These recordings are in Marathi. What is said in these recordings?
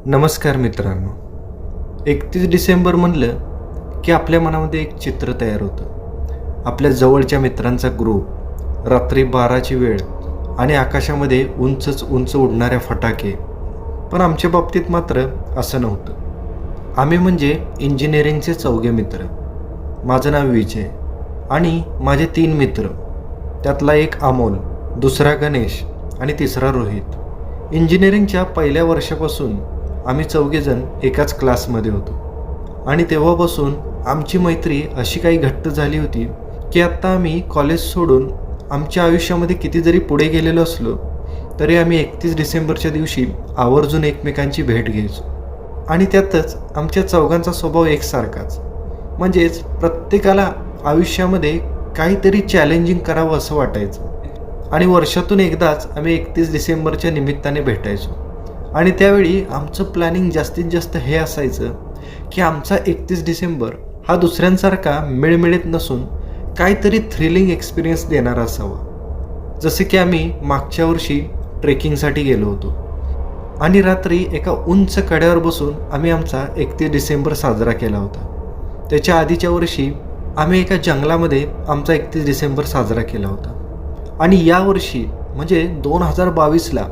नमस्कार मित्रांनो. 31 डिसेंबर म्हणलं की आपल्या मनामध्ये एक चित्र तयार होतं. आपल्या जवळच्या मित्रांचा ग्रुप, रात्री 12ची वेळ आणि आकाशामध्ये उंचच उंच उडणाऱ्या फटाके. पण आमच्या बाबतीत मात्र असं नव्हतं. आम्ही म्हणजे इंजिनिअरिंगचे 4 मित्र. माझं नाव विजय आणि माझे 3 मित्र. त्यातला एक अमोल, दुसरा गणेश आणि तिसरा रोहित. इंजिनिअरिंगच्या पहिल्या वर्षापासून आम्ही 4 जण एकाच क्लासमध्ये होतो आणि तेव्हापासून आमची मैत्री अशी काही घट्ट झाली होती की आत्ता आम्ही कॉलेज सोडून आमच्या आयुष्यामध्ये किती जरी पुढे गेलेलो असलो तरी आम्ही 31 डिसेंबरच्या दिवशी आवर्जून एकमेकांची भेट घ्यायचो. आणि त्यातच आमच्या चौघांचा स्वभाव एकसारखाच, म्हणजेच प्रत्येकाला आयुष्यामध्ये काहीतरी चॅलेंजिंग करावं असं वाटायचं आणि वर्षातून एकदाच आम्ही 31 डिसेंबरच्या निमित्ताने भेटायचो. आणि त्यावेळी आमचं प्लॅनिंग जास्तीत जास्त हे असायचं की आमचा 31 डिसेंबर हा दुसऱ्यांसारखा मिळमिळीत नसून काहीतरी थ्रिलिंग एक्सपिरियन्स देणारा असावा. जसे की आम्ही मागच्या वर्षी ट्रेकिंगसाठी गेलो होतो आणि रात्री एका उंच कड्यावर बसून आम्ही आमचा 31 डिसेंबर साजरा केला होता. त्याच्या आधीच्या वर्षी आम्ही एका जंगलामध्ये आमचा 31 डिसेंबर साजरा केला होता. आणि यावर्षी म्हणजे 2022ला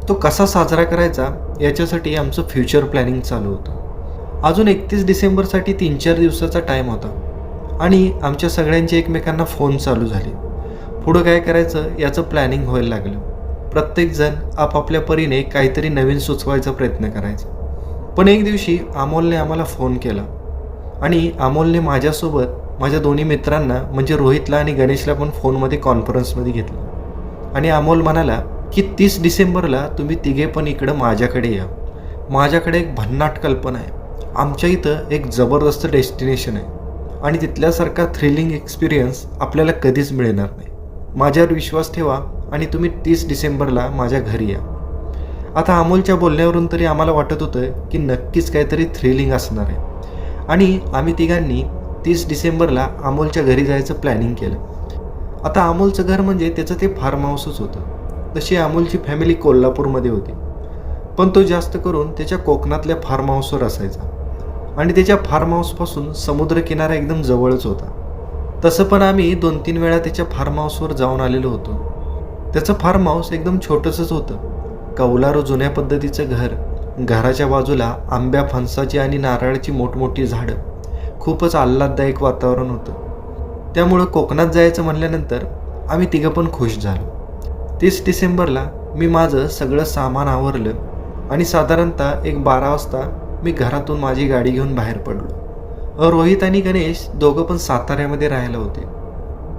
तो कसा साजरा करायचा याच्यासाठी आमचं फ्युचर प्लॅनिंग चालू होतं. अजून 31 डिसेंबरसाठी 3-4 दिवसाचा टाईम होता आणि आमच्या सगळ्यांचे एकमेकांना फोन चालू झाले. पुढं काय करायचं याचं प्लॅनिंग व्हायला लागलं. प्रत्येकजण आपापल्या परीने काहीतरी नवीन सुचवायचा प्रयत्न करायचा. पण एक दिवशी अमोलने आम्हाला फोन केला आणि अमोलने माझ्यासोबत माझ्या दोन्ही मित्रांना म्हणजे रोहितला आणि गणेशला पण फोनमध्ये कॉन्फरन्समध्ये घेतलं. आणि अमोल म्हणाला की 30 डिसेंबरला तुम्ही तिघे पण इकडं माझ्याकडे या. माझ्याकडे एक भन्नाट कल्पना आहे. आमच्या इथं एक जबरदस्त डेस्टिनेशन आहे आणि तिथल्यासारखा थ्रिलिंग एक्सपिरियन्स आपल्याला कधीच मिळणार नाही. माझ्यावर विश्वास ठेवा आणि तुम्ही 30 डिसेंबरला माझ्या घरी या. आता अमोलच्या बोलण्यावरून तरी आम्हाला वाटत होतं की नक्कीच काहीतरी थ्रिलिंग असणार आहे आणि आम्ही तिघांनी 30 डिसेंबरला अमोलच्या घरी जायचं प्लॅनिंग केलं. आता अमोलचं घर म्हणजे त्याचं ते फार्म हाऊसच होतं. तशी अमोलची फॅमिली कोल्हापूरमध्ये होती, पण तो जास्त करून त्याच्या कोकणातल्या फार्म हाऊसवर असायचा आणि त्याच्या फार्म हाऊसपासून समुद्रकिनारा एकदम जवळच होता. तसं पण आम्ही 2-3 वेळा त्याच्या फार्म हाऊसवर जाऊन आलेलो होतो. त्याचं फार्म हाऊस एकदम छोटंसंच होतं. कौलारू जुन्या पद्धतीचं घर, घराच्या बाजूला आंब्या फणसाची आणि नारळाची मोठमोठी झाडं, खूपच आल्हाददायक वातावरण होतं. त्यामुळं कोकणात जायचं म्हणल्यानंतर आम्ही तिघं पण खुश झालो. 30 डिसेंबरला मी माझं सगळं सामान आवरलं आणि साधारणतः एक 12 वाजता मी घरातून माझी गाडी घेऊन बाहेर पडलो. रोहित आणि गणेश दोघं पण साताऱ्यामध्ये राहायला होते.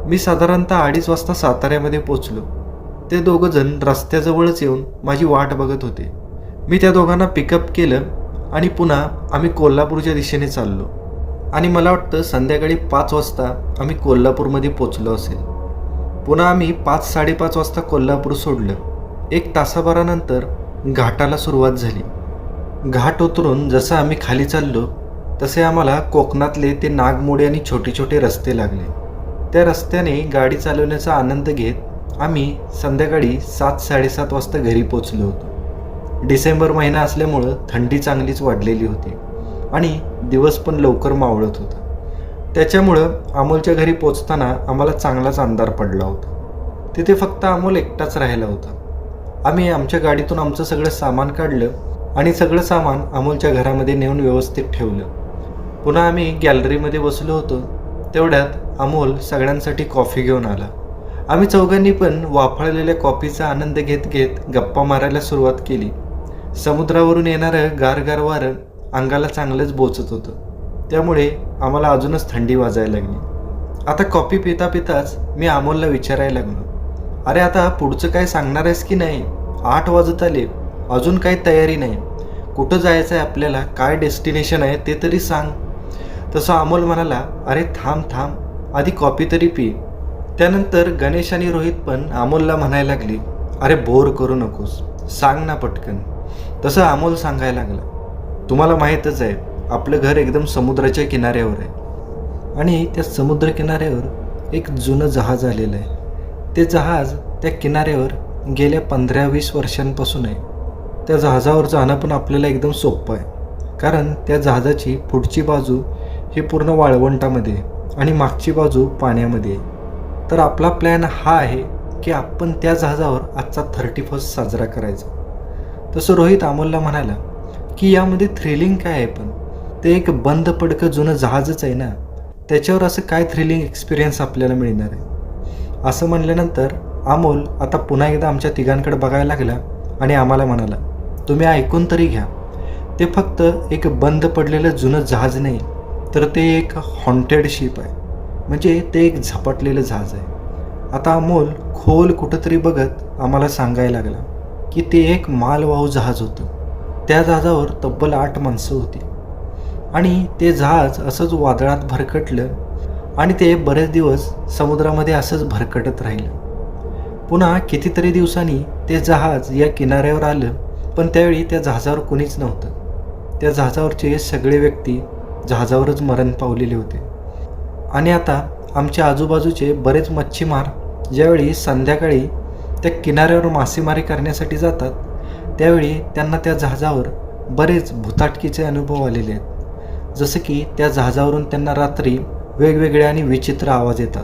मी साधारणतः 2:30 वाजता साताऱ्यामध्ये पोचलो. ते दोघं जण रस्त्याजवळच येऊन माझी वाट बघत होते. मी त्या दोघांना पिकअप केलं आणि पुन्हा आम्ही कोल्हापूरच्या दिशेने चाललो आणि मला वाटतं संध्याकाळी 5 वाजता आम्ही कोल्हापूरमध्ये पोचलो असेल. पुन्हा आम्ही 5-5:30 वाजता कोल्हापूर सोडलं. 1 तासाभरानंतर घाटाला सुरुवात झाली. घाट उतरून जसं आम्ही खाली चाललो तसे आम्हाला कोकणातले ते नागमोडी आणि छोटे छोटे रस्ते लागले. त्या रस्त्याने गाडी चालवण्याचा आनंद घेत आम्ही संध्याकाळी 7-7:30 वाजता घरी पोचलो होतो. डिसेंबर महिना असल्यामुळं थंडी चांगलीच वाढलेली होती आणि दिवस पण लवकर मावळत होता. त्याच्यामुळं अमोलच्या घरी पोचताना आम्हाला चांगलाच अंधार पडला होता. तिथे फक्त अमोल एकटाच राहिला होता. आम्ही आमच्या गाडीतून आमचं सगळं सामान काढलं आणि सगळं सामान अमोलच्या घरामध्ये नेऊन व्यवस्थित ठेवलं. पुन्हा आम्ही गॅलरीमध्ये बसलो होतो. तेवढ्यात अमोल सगळ्यांसाठी कॉफी घेऊन आला. आम्ही चौघांनी पण वाफळलेल्या कॉफीचा आनंद घेत घेत गप्पा मारायला सुरुवात केली. समुद्रावरून येणारं गारगार वारं अंगाला चांगलंच बोचत होतं. त्यामुळे आम्हाला अजूनच थंडी वाजायला लागली. आता कॉफी पिता पिताच मी अमोलला विचारायला लागलो, अरे आता पुढचं काय सांगणार आहेस की नाही? 8 वाजत आले, अजून काही तयारी नाही. कुठं जायचं आहे आपल्याला, काय डेस्टिनेशन आहे ते तरी सांग. तसं अमोल म्हणाला, अरे थांब थांब, आधी कॉफी तरी पी. त्यानंतर गणेश आणि रोहित पण अमोलला म्हणायला लागले, अरे बोर करू नकोस, सांग ना पटकन. तसं अमोल सांगायला लागला, तुम्हाला माहीतच आहे आपलं घर एकदम समुद्राच्या किनाऱ्यावर आहे आणि त्या समुद्र किनाऱ्यावर एक जुनं जहाज आलेलं आहे. ते जहाज त्या किनाऱ्यावर गेल्या 15-20 वर्षांपासून आहे. त्या जहाजावर जाणं पण आपल्याला एकदम सोपं आहे, कारण त्या जहाजाची पुढची बाजू ही पूर्ण वाळवंटामध्ये आणि मागची बाजू पाण्यामध्ये आहे. तर आपला प्लॅन हा आहे की आपण त्या जहाजावर आजचा 31 साजरा करायचा. तसं रोहित अमोलला म्हणाला की यामध्ये थ्रिलिंग काय आहे, पण ते एक बंद पडकं जुनं जहाजच आहे ना, त्याच्यावर असं काय थ्रिलिंग एक्सपिरियन्स आपल्याला मिळणार आहे. असं म्हणल्यानंतर अमोल आता पुन्हा एकदा आमच्या तिघांकडे बघायला लागला आणि आम्हाला म्हणाला, तुम्ही ऐकून तरी घ्या, ते फक्त एक बंद पडलेलं जुनं जहाज नाही, तर ते एक हॉन्टेड शिप आहे. म्हणजे ते एक झपाटलेलं जहाज आहे. आता अमोल खोल कुठंतरी बघत आम्हाला सांगायला लागला की ते एक मालवाहू जहाज होतं. त्या जहाजावर तब्बल 8 माणसं होती आणि ते जहाज असंच वादळात भरकटलं आणि ते बरेच दिवस समुद्रामध्ये असंच भरकटत राहिलं. पुन्हा कितीतरी दिवसांनी ते जहाज या किनाऱ्यावर आलं, पण त्यावेळी त्या जहाजावर कुणीच नव्हतं. त्या जहाजावरचे सगळे व्यक्ती जहाजावरच मरण पावलेले होते. आणि आता आमच्या आजूबाजूचे बरेच मच्छीमार ज्यावेळी संध्याकाळी त्या किनाऱ्यावर मासेमारी करण्यासाठी जातात, त्यावेळी त्यांना त्या जहाजावर बरेच भुताटकीचे अनुभव आलेले आहेत. जसं की त्या जहाजावरून त्यांना रात्री वेगवेगळे आणि विचित्र आवाज येतात.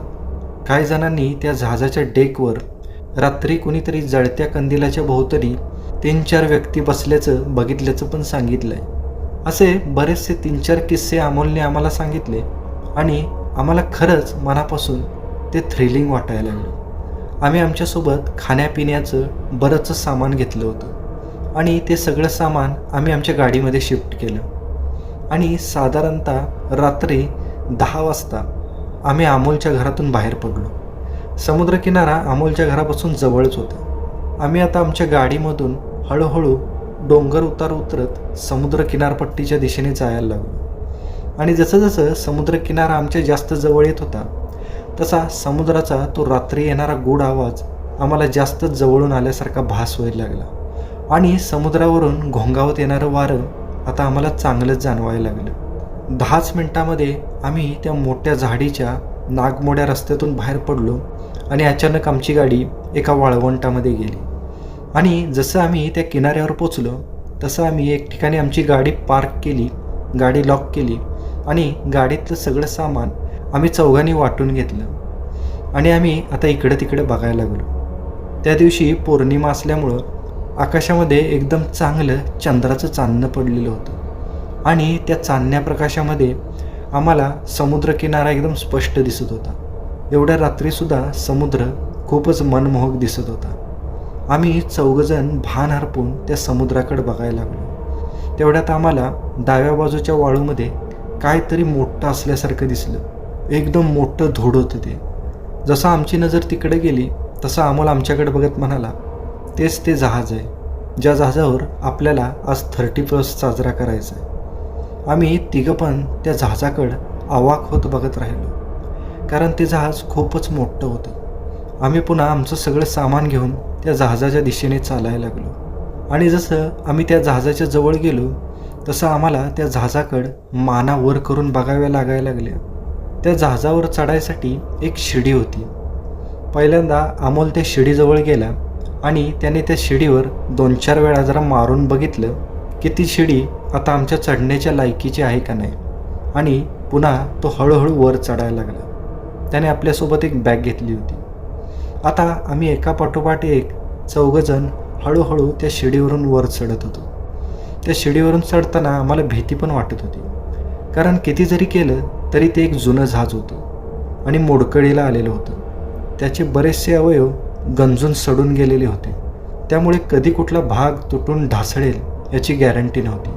काही जणांनी त्या जहाजाच्या डेकवर रात्री कुणीतरी जळत्या कंदिलाच्या भोवतरी 3-4 व्यक्ती बसल्याचं बघितल्याचं पण सांगितलं आहे. असे बरेचसे 3-4 किस्से अमोलने आम्हाला सांगितले आणि आम्हाला खरंच मनापासून ते थ्रिलिंग वाटायला लागलं. आम्ही आमच्यासोबत खाण्यापिण्याचं बरंचसं सामान घेतलं होतं आणि ते सगळं सामान आम्ही आमच्या गाडीमध्ये शिफ्ट केलं आणि साधारणतः रात्री 10 वाजता आम्ही अमोलच्या घरातून बाहेर पडलो. समुद्रकिनारा अमोलच्या घरापासून जवळच होता. आम्ही आता आमच्या गाडीमधून हळूहळू डोंगर उतार उतरत समुद्र किनारपट्टीच्या दिशेने जायला लागलो आणि जसं जसं समुद्रकिनारा आमच्या जास्त जवळ येत होता, तसा समुद्राचा तो रात्री येणारा गूढ आवाज आम्हाला जास्त जवळून आल्यासारखा भास व्हायला लागला आणि समुद्रावरून घोंगावत येणारं वारं आता आम्हाला चांगलंच जाणवायला लागलं. 10च मिनिटामध्ये आम्ही त्या मोठ्या झाडीच्या नागमोड्या रस्त्यातून बाहेर पडलो आणि अचानक आमची गाडी एका वाळवंटामध्ये गेली. आणि जसं आम्ही त्या किनाऱ्यावर पोचलो तसं आम्ही एक ठिकाणी आमची गाडी पार्क केली, गाडी लॉक केली आणि गाडीतलं सगळं सामान आम्ही चौघांनी वाटून घेतलं आणि आम्ही आता इकडे तिकडे बघायला लागलो. त्या दिवशी पौर्णिमा असल्यामुळं आकाशामध्ये एकदम चांगलं चंद्राचं चांदणं पडलेलं होतं आणि त्या चांदण्या प्रकाशामध्ये आम्हाला समुद्रकिनारा एकदम स्पष्ट दिसत होता. एवढ्या रात्रीसुद्धा समुद्र खूपच मनमोहक दिसत होता. आम्ही चौघजण भान हरपून त्या समुद्राकडे बघायला लागलो. तेवढ्यात आम्हाला डाव्या बाजूच्या वाळूमध्ये काहीतरी मोठं असल्यासारखं दिसलं. एकदम मोठं धूड होतं ते. जसं आमची नजर तिकडे गेली तसं अमोल आमच्याकडे बघत म्हणाला, तेच ते जहाज आहे ज्या जहाजावर आपल्याला आज 31 साजरा करायचा आहे. आम्ही तिघं पण त्या जहाजाकडं अवाक होत बघत राहिलो, कारण ते जहाज खूपच मोठं होतं. आम्ही पुन्हा आमचं सगळं सामान घेऊन त्या जहाजाच्या दिशेने चालायला लागलो आणि जसं आम्ही त्या जहाजाच्या जवळ गेलो तसं आम्हाला त्या जहाजाकडं माना वर करून बघाव्या लागायला लागल्या. त्या जहाजावर चढायसाठी एक शिडी होती. पहिल्यांदा अमोल त्या शिडीजवळ गेला आणि त्याने त्या शिडीवर 2-4 वेळा जरा मारून बघितलं की ती शिडी आता आमच्या चढण्याच्या लायकीची आहे का नाही, आणि पुन्हा तो हळूहळू वर चढायला लागला. त्याने आपल्यासोबत एक बॅग घेतली होती. आता आम्ही एका पाठोपाठ एक चौघजण हळूहळू त्या शिडीवरून वर चढत होतो. त्या शिडीवरून चढताना आम्हाला भीती पण वाटत होती, कारण किती जरी केलं तरी ते एक जुनं जहाज होतं आणि मोडकळीला आलेलं होतं. त्याचे बरेचसे अवयव गंजून सडून गेलेले होते, त्यामुळे कधी कुठला भाग तुटून ढासळेल याची गॅरंटी नव्हती.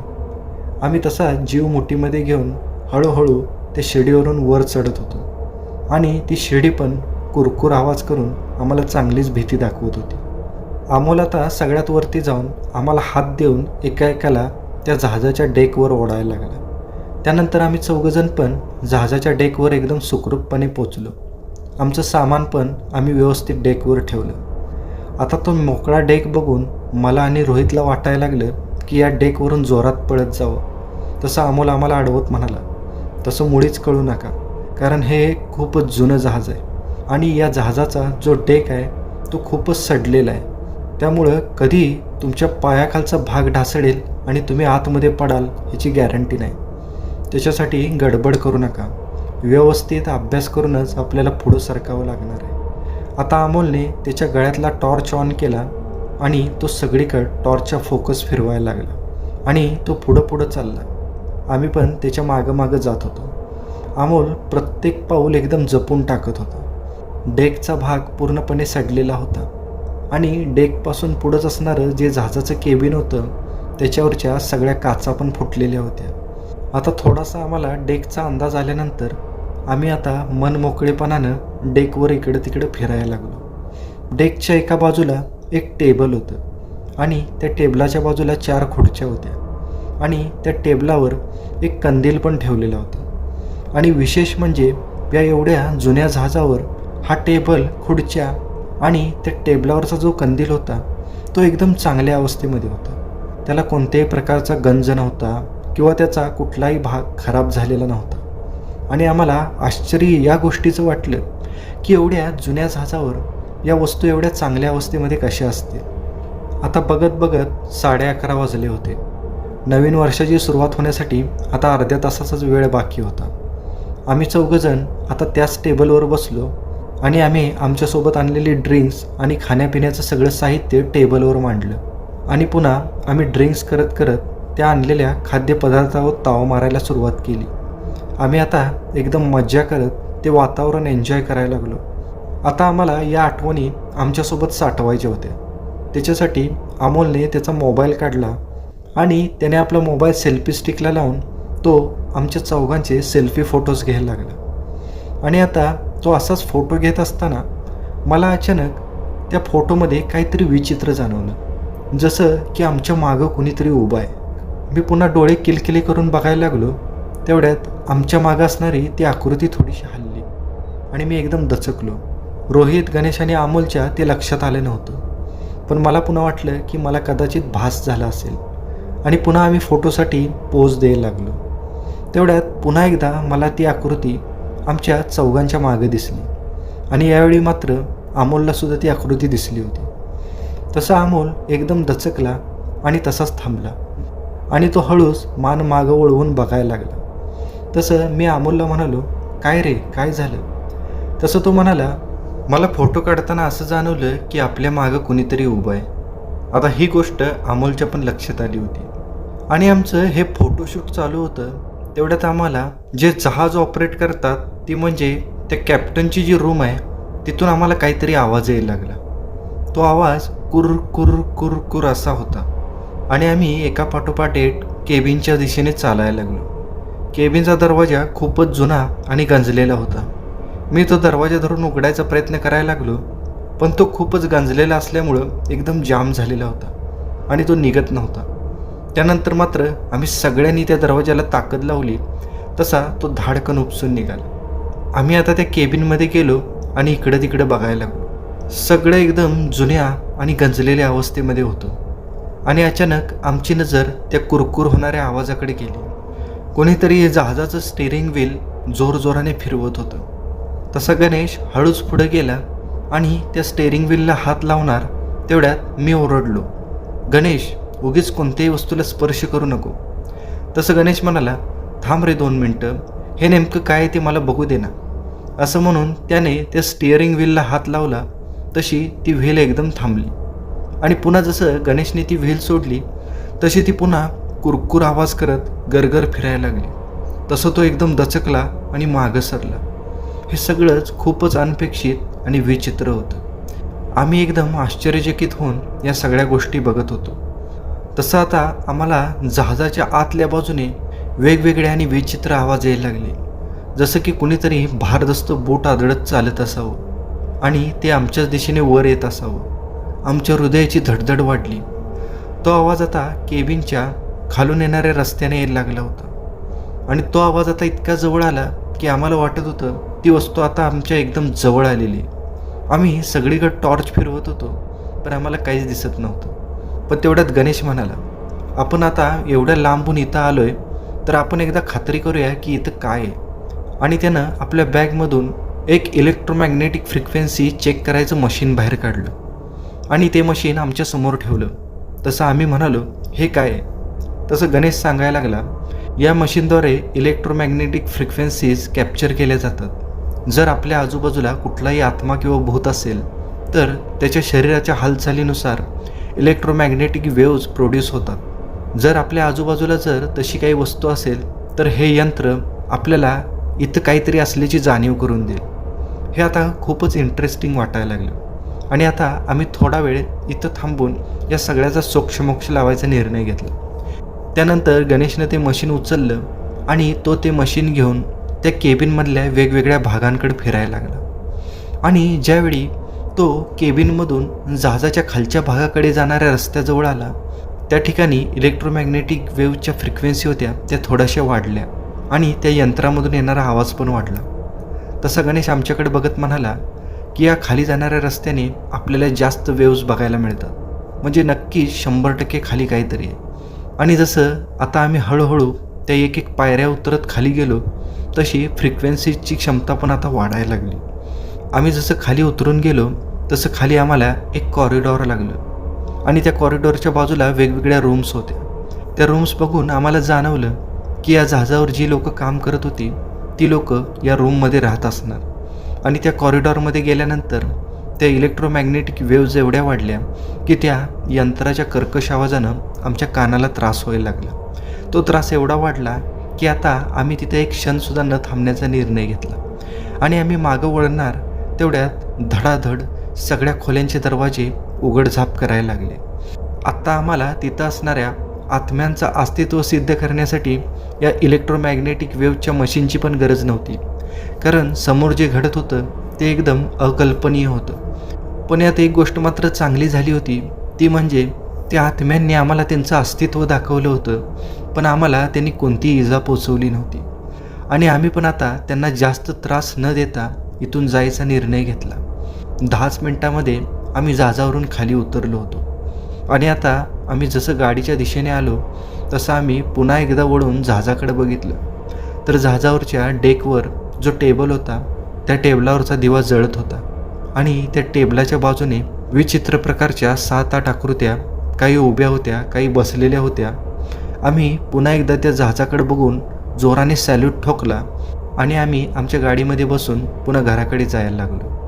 आम्ही तसा जीव मुठीमध्ये घेऊन हळूहळू त्या शिडीवरून वर चढत होतो आणि ती शिडी पण कुरकुर आवाज करून आम्हाला चांगलीच भीती दाखवत होती. अमोल आता सगळ्यात वरती जाऊन आम्हाला हात देऊन एका एकाला त्या जहाजाच्या डेकवर ओढायला लागला. त्यानंतर आम्ही चौघजण पण जहाजाच्या डेकवर एकदम सुखरूपपणे पोचलो. आमचं सामान पण आम्ही व्यवस्थित डेकवर ठेवलं. आता तो मोकळा डेक बघून मला आणि रोहितला वाटायला लागलं की या डेकवरून जोरात पळत जावं. तसं अमोल आम्हाला अडवत म्हणाला, तसं मुळीच कळू नका, कारण हे खूपच जुनं जहाज आहे आणि या जहाजाचा जो डेक आहे तो खूपच सडलेला आहे. त्यामुळं कधी तुमच्या पायाखालचा भाग ढासळेल आणि तुम्ही आतमध्ये पडाल याची गॅरंटी नाही. त्याच्यासाठी गडबड करू नका. व्यवस्थित अभ्यास करूनच आपल्याला पुढं सरकावं लागणार आहे. आता अमोलने त्याच्या गळ्यातला टॉर्च ऑन केला आणि तो सगळीकडे टॉर्चचा फोकस फिरवायला लागला आणि तो पुढं चालला. आम्ही पण त्याच्या मागं जात होतो. अमोल प्रत्येक पाऊल एकदम जपून टाकत होता. डेकचा भाग पूर्णपणे सडलेला होता आणि डेकपासून पुढंच असणारं जे जहाजाचं केबिन होतं त्याच्यावरच्या सगळ्या काचा पण फुटलेल्या होत्या. आता थोडासा आम्हाला डेकचा अंदाज आल्यानंतर आम्ही आता मनमोकळेपणानं डेकवर इकडं तिकडं फिरायला लागलो. डेकच्या एका बाजूला एक टेबल होतं आणि त्या टेबलाच्या बाजूला 4 खुर्च्या होत्या आणि त्या टेबलावर एक कंदील पण ठेवलेला होता. आणि विशेष म्हणजे या एवढ्या जुन्या जहाजावर हा टेबल, खुर्च्या आणि त्या टेबलावरचा जो कंदील होता तो एकदम चांगल्या अवस्थेमध्ये होता. त्याला कोणत्याही प्रकारचा गंज नव्हता किंवा त्याचा कुठलाही भाग खराब झालेला नव्हता. आणि आम्हाला आश्चर्य या गोष्टीचं वाटलं की एवढ्या जुन्या जहाजावर या वस्तू एवढ्या चांगल्या अवस्थेमध्ये कशा असतील. आता बघत 11:30 वाजले होते. नवीन वर्षाची सुरुवात होण्यासाठी आता अर्ध्या तासाचाच वेळ बाकी होता. आम्ही 4 जण आता त्याच टेबलवर बसलो आणि आम्ही आमच्यासोबत आणलेली ड्रिंक्स आणि खाण्यापिण्याचं सगळं साहित्य टेबलवर मांडलं आणि पुन्हा आम्ही ड्रिंक्स करत त्या आणलेल्या खाद्यपदार्थावर ताव मारायला सुरुवात केली. आम्ही आता एकदम मज्जा करत ते वातावरण एन्जॉय करायला लागलो. आता आम्हाला या आठवणी आमच्यासोबत साठवायच्या होत्या. त्याच्यासाठी अमोलने त्याचा मोबाईल काढला आणि त्याने आपला मोबाईल सेल्फी स्टिकला लावून तो आमच्या चौघांचे सेल्फी फोटोज घ्यायला लागला. आणि आता तो असाच फोटो घेत असताना मला अचानक त्या फोटोमध्ये काहीतरी विचित्र जाणवलं, जसं की आमच्या मागं कुणीतरी उभं आहे. मी पुन्हा डोळे किलकिले करून बघायला लागलो. तेवढ्यात आमच्या मागं असणारी ती आकृती थोडीशी हलली आणि मी एकदम दचकलो. रोहित, गणेश आणि अमोलच्या ते लक्षात आलं नव्हतं, पण मला पुन्हा वाटलं की मला कदाचित भास झाला असेल आणि पुन्हा आम्ही फोटोसाठी पोज द्यायला लागलो. तेवढ्यात पुन्हा एकदा मला ती आकृती आमच्या चौघांच्या मागे दिसली आणि यावेळी मात्र अमोललासुद्धा ती आकृती दिसली होती. तसा अमोल एकदम दचकला आणि तसाच थांबला आणि तो हळूच मान मागं वळवून बघायला लागला. तसं मी अमोलला म्हणालो, काय रे, काय झालं? तसं तो म्हणाला, मला फोटो काढताना असं जाणवलं की आपल्या मागं कुणीतरी उभं आहे. आता ही गोष्ट अमोलच्या पण लक्षात आली होती आणि आमचं हे फोटोशूट चालू होतं. तेवढ्यात आम्हाला जे जहाज ऑपरेट करतात ती म्हणजे त्या कॅप्टनची जी रूम आहे तिथून आम्हाला काहीतरी आवाज यायला लागला. तो आवाज कुर कुर कुर कुर असा होता आणि आम्ही एका पाठोपाठ एक केबिनच्या दिशेने चालायला लागलो. केबिनचा दरवाजा खूपच जुना आणि गंजलेला होता. मी तो दरवाजा धरून उघडायचा प्रयत्न करायला लागलो, पण तो खूपच गंजलेला असल्यामुळं एकदम जाम झालेला होता आणि तो निघत नव्हता. त्यानंतर मात्र आम्ही सगळ्यांनी त्या दरवाजाला ताकद लावली तसा तो धाडकन उपसून निघाला. आम्ही आता त्या केबिनमध्ये गेलो आणि इकडं तिकडं बघायला लागलो. सगळं एकदम जुन्या आणि गंजलेल्या अवस्थेमध्ये होतं आणि अचानक आमची नजर त्या कुरकुर होणाऱ्या आवाजाकडे गेली. कोणीतरी जहाजाचं स्टेअरिंग व्हील जोरजोराने फिरवत होतं. तसा गणेश हळूच पुढे गेला आणि त्या स्टेअरिंग व्हीलला हात लावणार. तेवढ्यात मी ओरडलो, गणेश, उगीच कोणत्याही वस्तूला स्पर्श करू नको. तसं गणेश म्हणाला, थांब रे 2 मिनटं, हे नेमकं काय ते मला बघू दे ना. असं म्हणून त्याने त्या स्टिअरिंग व्हीलला हात लावला तशी ती व्हील एकदम थांबली आणि पुन्हा जसं गणेशने ती व्हील सोडली तशी ती पुन्हा कुरकुर आवाज करत गरगर फिरायला लागली. तसं तो एकदम दचकला आणि मागं सरला. हे सगळंच खूपच अनपेक्षित आणि विचित्र होतं. आम्ही एकदम आश्चर्यचकित होऊन या सगळ्या गोष्टी बघत होतो. तसं आता आम्हाला जहाजाच्या आतल्या बाजूने वेगवेगळे आणि विचित्र आवाज यायला लागले, जसं की कुणीतरी भारदस्त बोट आदळत चालत असावं आणि ते आमच्याच दिशेने वर येत असावं. आमच्या हृदयाची धडधड वाढली. तो आवाज आता केबिनच्या खालून येणाऱ्या रस्त्याने यायला लागला होता आणि तो आवाज आता इतका जवळ आला की आम्हाला वाटत होतं ती वस्तू आता आमच्या एकदम जवळ आलेली. आम्ही सगळीकडे टॉर्च फिरवत होतो पण आम्हाला काहीच दिसत नव्हतं. पण तेवढ्यात गणेश म्हणाला, आपण आता एवढ्या लांबून इथं आलो आहे तर आपण एकदा खात्री करूया की इथं काय आहे. आणि त्यानं आपल्या बॅगमधून एक इलेक्ट्रोमॅग्नेटिक फ्रिक्वेन्सी चेक करायचं मशीन बाहेर काढलं आणि ते मशीन आमच्या समोर ठेवलं. तसं आम्ही म्हणालो, हे काय आहे? तसं गणेश सांगायला लागला, या मशीनद्वारे इलेक्ट्रोमॅग्नेटिक फ्रिक्वेन्सीज कॅप्चर केल्या जातात. जर आपल्या आजूबाजूला कुठलाही आत्मा किंवा भूत असेल तर त्याच्या शरीराच्या हालचालीनुसार इलेक्ट्रोमॅग्नेटिक वेव्ज प्रोड्यूस होतात. जर आपल्या आजूबाजूला जर तशी काही वस्तू असेल तर हे यंत्र आपल्याला इथं काहीतरी असल्याची जाणीव करून देईल. हे आता खूपच इंटरेस्टिंग वाटायला लागलं आणि आता आम्ही थोडा वेळ इथं थांबून या सगळ्याचा सोक्षमोक्ष लावायचा निर्णय घेतला. त्यानंतर गणेशने ते मशीन उचललं आणि तो ते मशीन घेऊन त्या केबिनमधल्या वेगवेगळ्या भागांकडे फिरायला लागला. आणि ज्यावेळी तो केबिनमधून जहाजाच्या खालच्या भागाकडे जाणाऱ्या रस्त्याजवळ आला, त्या ठिकाणी इलेक्ट्रोमॅग्नेटिक वेव्हच्या फ्रिक्वेन्सी होत्या त्या थोड्याशा वाढल्या आणि त्या यंत्रामधून येणारा आवाज पण वाढला. तसा गणेश आमच्याकडे बघत म्हणाला की या खाली जाणाऱ्या रस्त्याने आपल्याला जास्त वेव्ज बघायला मिळतात, म्हणजे नक्कीच 100% खाली काहीतरी आहे. आणि जसं आता आम्ही हळूहळू त्या एक एक पायऱ्या उतरत खाली गेलो तशी फ्रिक्वेन्सीची क्षमता पण आता वाढायला लागली. आम्ही जसं खाली उतरून गेलो तसं खाली आम्हाला एक कॉरिडॉर लागलं आणि त्या कॉरिडॉरच्या बाजूला वेगवेगळ्या रूम्स होत्या. त्या रूम्स बघून आम्हाला जाणवलं की या जहाजावर जी लोक काम करत होती ती लोक या रूममध्ये राहत असणार. आणि त्या कॉरिडॉरमध्ये गेल्यानंतर त्या इलेक्ट्रोमॅग्नेटिक वेव्ज एवढ्या वाढल्या की त्या यंत्राच्या कर्कश आवाजानं आमच्या कानाला त्रास व्हायला लागला. तो त्रास एवढा वाढला की आता आम्ही तिथे एक क्षणसुद्धा न थांबण्याचा निर्णय घेतला आणि आम्ही मागं वळणार तेवढ्यात धडाधड सगळ्या खोल्यांचे दरवाजे उघडझाप करायला लागले. आत्ता आम्हाला तिथं असणाऱ्या आत्म्यांचं अस्तित्व सिद्ध करण्यासाठी या इलेक्ट्रोमॅग्नेटिक वेव्हच्या मशीनची पण गरज नव्हती, कारण समोर जे घडत होतं ते एकदम अकल्पनीय होतं. पण यात एक गोष्ट मात्र चांगली झाली होती, ती म्हणजे त्या आत्म्यांनी आम्हाला त्यांचं अस्तित्व दाखवलं होतं, पण आम्हाला त्यांनी कोणतीही इजा पोचवली नव्हती. आणि आम्ही पण आता त्यांना जास्त त्रास न देता इथून जायचा निर्णय घेतला. 10च मिनिटामध्ये आम्ही जहाजावरून खाली उतरलो होतो. आणि आता आम्ही जसं गाडीच्या दिशेने आलो तसं आम्ही पुन्हा एकदा वळून जहाजाकडे बघितलं तर जहाजावरच्या डेकवर जो टेबल होता त्या टेबलावरचा दिवा जळत होता आणि त्या टेबलाच्या बाजूने विचित्र प्रकारच्या 7-8 आकृत्या, काही उभ्या होत्या, काही बसलेल्या होत्या. आम्ही पुन्हा एकदा त्या जहाजाकडे बघून जोराने सॅल्यूट ठोकला आणि आम्ही आमच्या गाडीमध्ये बसून पुन्हा घराकडे जायला लागलो.